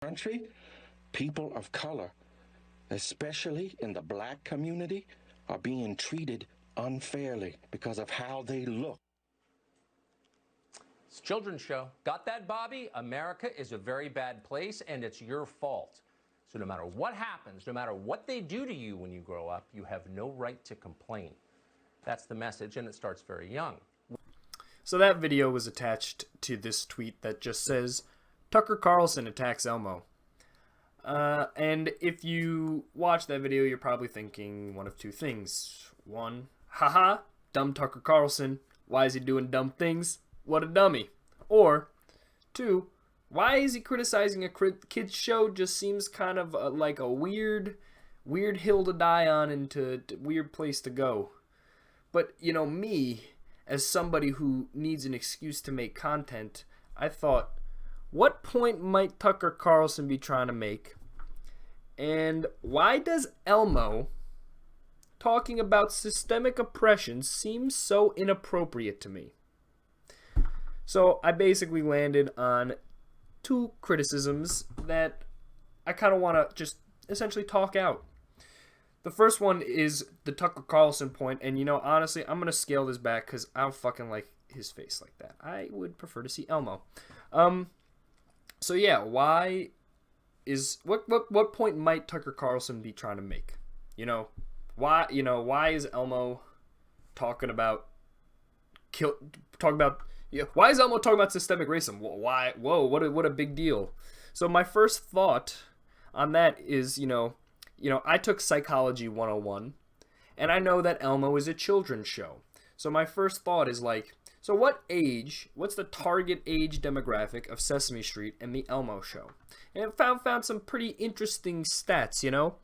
country, people of color, especially in the black community, are being treated unfairly because of how they look. It's a children's show. Got that, Bobby? America is a very bad place, and it's your fault. So no matter what happens, no matter what they do to you when you grow up, you have no right to complain. That's the message, and it starts very young. So that video was attached to this tweet that just says, Tucker Carlson attacks Elmo. And if you watch that video, you're probably thinking one of two things. One, haha, dumb Tucker Carlson. Why is he doing dumb things? What a dummy. Or, two, why is he criticizing a kid's show? Just seems kind of like a weird hill to die on and to weird place to go. But, you know, me, as somebody who needs an excuse to make content, I thought, what point might Tucker Carlson be trying to make? And why does Elmo talking about systemic oppression seem so inappropriate to me? So I basically landed on two criticisms that I kind of want to just essentially talk out. The first one is the Tucker Carlson point, and you know, honestly, I'm going to scale this back because I don't fucking like his face like that. I would prefer to see Elmo. So yeah, why is what point might Tucker Carlson be trying to make? Why is Elmo talking about why is Elmo talking about systemic racism? Why? Whoa, what a big deal. So my first thought on that is, I took Psychology 101, and I know that Elmo is a children's show. So my first thought is like, so what's the target age demographic of Sesame Street and the Elmo show? And I found some pretty interesting stats,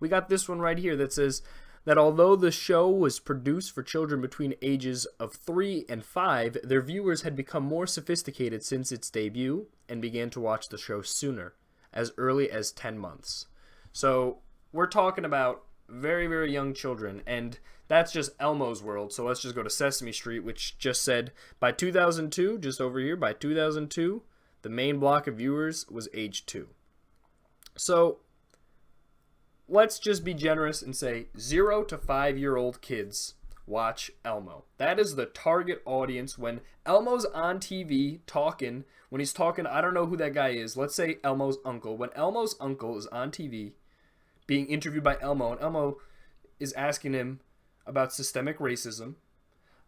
We got this one right here that says that although the show was produced for children between ages of 3 and 5, their viewers had become more sophisticated since its debut and began to watch the show sooner, as early as 10 months. So we're talking about very, very young children, and that's just Elmo's world. So let's just go to Sesame Street, which just said by 2002, just over here, by 2002, the main block of viewers was age 2. So let's just be generous and say 0 to 5-year-old kids watch Elmo. That is the target audience when Elmo's on TV talking. When he's talking, I don't know who that guy is. Let's say Elmo's uncle. When Elmo's uncle is on TV being interviewed by Elmo, and Elmo is asking him about systemic racism,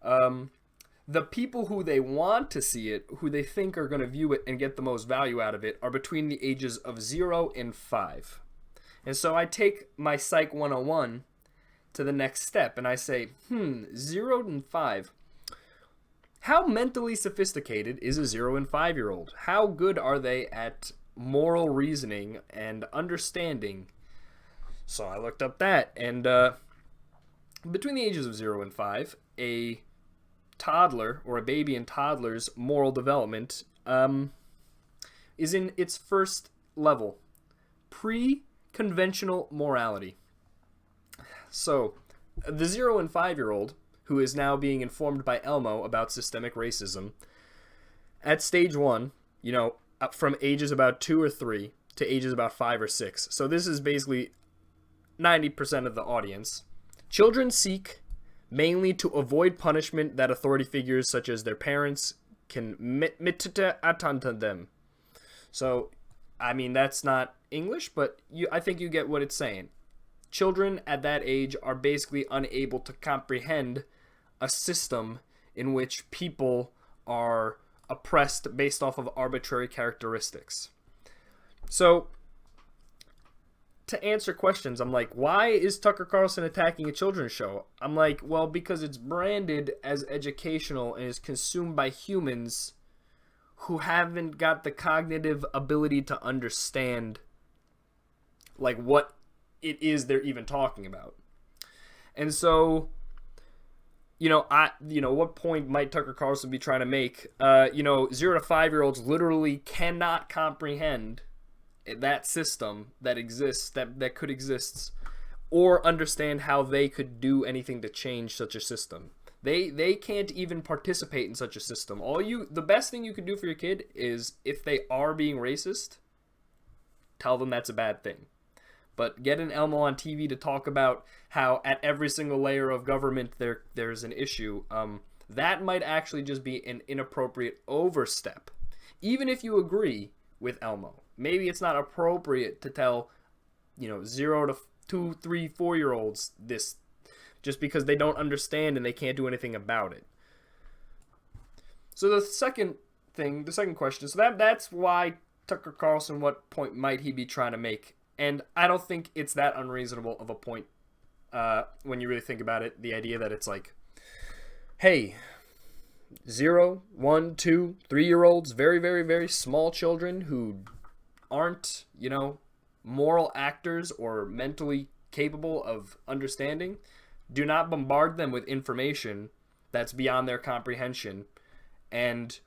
the people who they want to see it, who they think are going to view it and get the most value out of it, are between the ages of 0 and 5. And so I take my Psych 101 to the next step, and I say, 0 and 5. How mentally sophisticated is a 0 and 5-year-old? How good are they at moral reasoning and understanding? So I looked up that, and between the ages of 0 and 5, a toddler or a baby and toddler's moral development is in its first level, pre-conventional morality. So the 0 and 5-year-old, who is now being informed by Elmo about systemic racism, at stage 1, from ages about 2 or 3 to ages about 5 or 6. So this is basically 90% of the audience. Children seek mainly to avoid punishment that authority figures such as their parents can attend to them. So, I mean, that's not English, but I think you get what it's saying. Children at that age are basically unable to comprehend a system in which people are oppressed based off of arbitrary characteristics. So, to answer questions, I'm like, why is Tucker Carlson attacking a children's show? I'm like, well, because it's branded as educational and is consumed by humans who haven't got the cognitive ability to understand, like, what it is they're even talking about. And so, what point might Tucker Carlson be trying to make? 0 to 5-year-olds literally cannot comprehend that system that exists, that could exist, or understand how they could do anything to change such a system. They can't even participate in such a system. The best thing you could do for your kid is, if they are being racist, tell them that's a bad thing. But getting Elmo on TV to talk about how at every single layer of government there's an issue, that might actually just be an inappropriate overstep. Even if you agree with Elmo, maybe it's not appropriate to tell, 0 to 2, 3, 4-year-olds this, just because they don't understand and they can't do anything about it. So the second question, so that's why Tucker Carlson, what point might he be trying to make? And I don't think it's that unreasonable of a point when you really think about it. The idea that it's like, hey, 0, 1, 2, 3-year-olds, very, very, very small children who aren't, moral actors or mentally capable of understanding, do not bombard them with information that's beyond their comprehension. And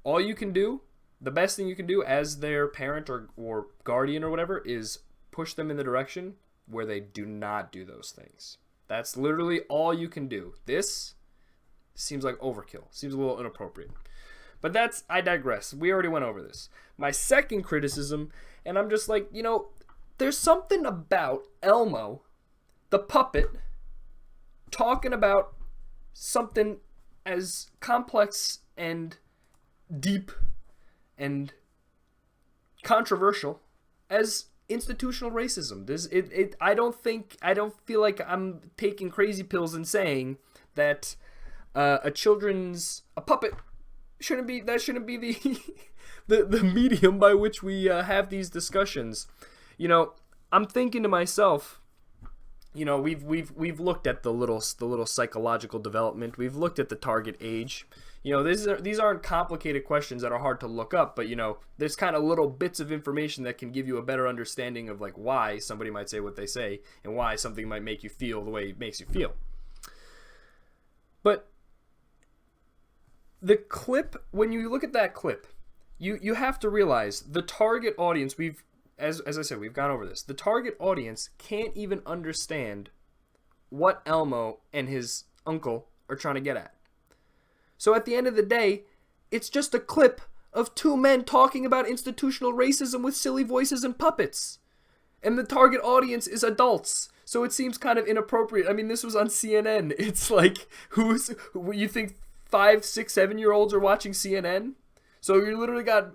all you can do, the best thing you can do as their parent or guardian or whatever, is push them in the direction where they do not do those things. That's literally all you can do. This seems like overkill. Seems a little inappropriate. But I digress. We already went over this. My second criticism, and I'm just like, there's something about Elmo, the puppet, talking about something as complex and deep and controversial as institutional racism. I don't feel like I'm taking crazy pills and saying that a puppet shouldn't be the the medium by which we have these discussions. I'm thinking to myself, we've looked at the little psychological development. We've looked at the target age. These aren't complicated questions that are hard to look up, but there's kind of little bits of information that can give you a better understanding of like why somebody might say what they say and why something might make you feel the way it makes you feel. But the clip, when you look at that clip, you have to realize the target audience, as I said, we've gone over this. The target audience can't even understand what Elmo and his uncle are trying to get at. So at the end of the day, it's just a clip of two men talking about institutional racism with silly voices and puppets. And the target audience is adults. So it seems kind of inappropriate. I mean, this was on CNN. It's like, you think 5, 6, 7-year-olds are watching CNN? So you literally got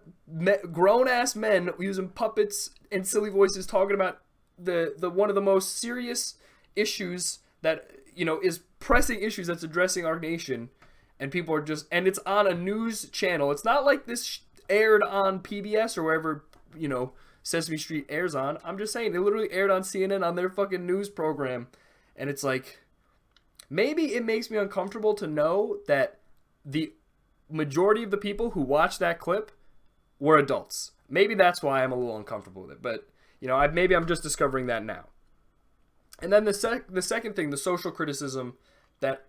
grown-ass men using puppets and silly voices talking about the one of the most serious issues that, is pressing issues that's addressing our nation. And people are and it's on a news channel. It's not like this aired on PBS or wherever, Sesame Street airs on. I'm just saying, they literally aired on CNN on their fucking news program. And it's like, maybe it makes me uncomfortable to know that the majority of the people who watched that clip were adults. Maybe that's why I'm a little uncomfortable with it. But, maybe I'm just discovering that now. And then the second thing, the social criticism that,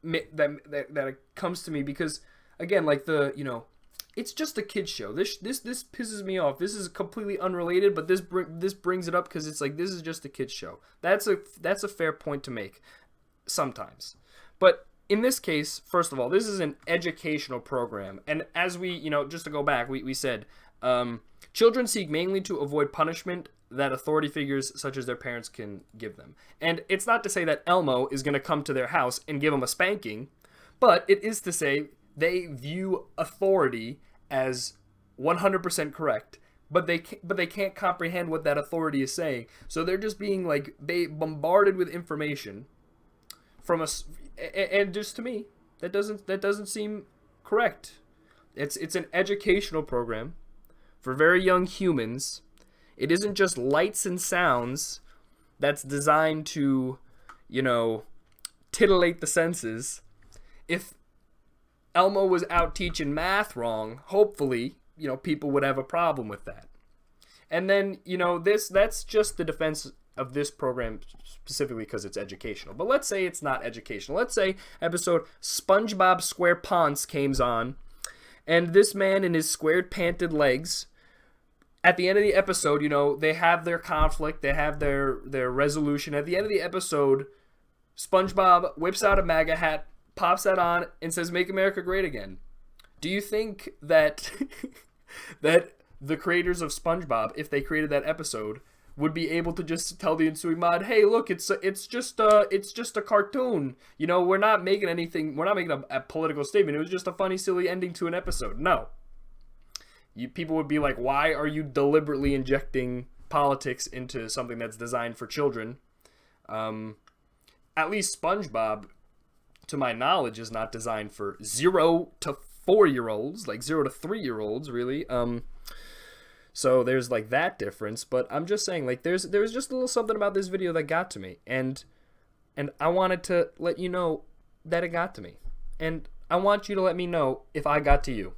that comes to me, because again, like it's just a kid's show. This pisses me off. This is completely unrelated, but this brings it up because it's like, this is just a kid's show. That's a fair point to make sometimes. But in this case, first of all, this is an educational program, and as we, just to go back, we said children seek mainly to avoid punishment that authority figures such as their parents can give them. And it's not to say that Elmo is going to come to their house and give them a spanking, but it is to say they view authority as 100% correct, but they can't comprehend what that authority is saying. So they're just being like bombarded with information from us, and just to me, that doesn't seem correct. It's an educational program for very young humans. It isn't just lights and sounds that's designed to, titillate the senses. If Elmo was out teaching math wrong, hopefully, people would have a problem with that. And then, that's just the defense of this program specifically because it's educational. But let's say it's not educational. Let's say episode SpongeBob SquarePants came on, and this man in his squared panted legs, at the end of the episode, they have their conflict, they have their resolution. At the end of the episode, SpongeBob whips out a MAGA hat, pops that on, and says, "Make America Great Again." Do you think that the creators of SpongeBob, if they created that episode, would be able to just tell the ensuing mod, hey, look, it's just a cartoon. You know, we're not making anything. We're not making a political statement. It was just a funny, silly ending to an episode. No. People would be like, why are you deliberately injecting politics into something that's designed for children? At least SpongeBob, to my knowledge, is not designed for 0 to 4-year-olds, like 0 to 3-year-olds, really. So there's like that difference, but I'm just saying, like, there's just a little something about this video that got to me, and I wanted to let you know that it got to me, and I want you to let me know if I got to you.